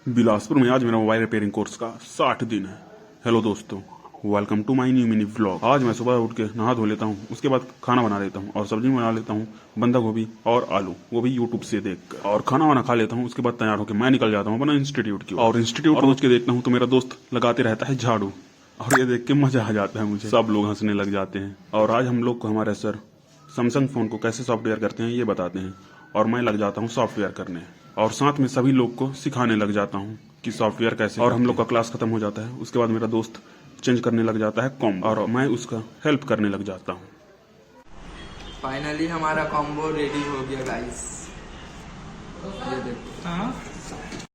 बिलासपुर में आज मेरा मोबाइल रिपेयरिंग कोर्स का 60 दिन है। हेलो दोस्तों, welcome to my new mini vlog. आज मैं सुबह उठ के नहा धो लेता हूँ, उसके बाद खाना बना लेता हूँ और सब्जी बना लेता हूँ, बंधा गोभी और आलू, वो भी यूट्यूब से देखकर। और खाना वाना खा लेता हूँ। उसके बाद तैयार होकर मैं निकल जाता हूँ अपना इंस्टीट्यूट की और इंस्टीट्यूट पहुंच के देखता हूँ तो मेरा दोस्त लगाते रहता है झाड़ू, और ये देख के मजा आ जाता है मुझे। सब लोग हंसने लग जाते हैं। और आज हम लोग को हमारे सर सैमसंग फोन को कैसे सॉफ्टवेयर करते हैं ये बताते हैं, और मैं लग जाता हूँ सॉफ्टवेयर करने, और साथ में सभी लोग को सिखाने लग जाता हूँ कि सॉफ्टवेयर कैसे। और हम लोग का क्लास खत्म हो जाता है। उसके बाद मेरा दोस्त चेंज करने लग जाता है कॉम्बो, और मैं उसका हेल्प करने लग जाता हूँ। फाइनली हमारा कॉम्बो रेडी हो गया गाइस, ये देखो।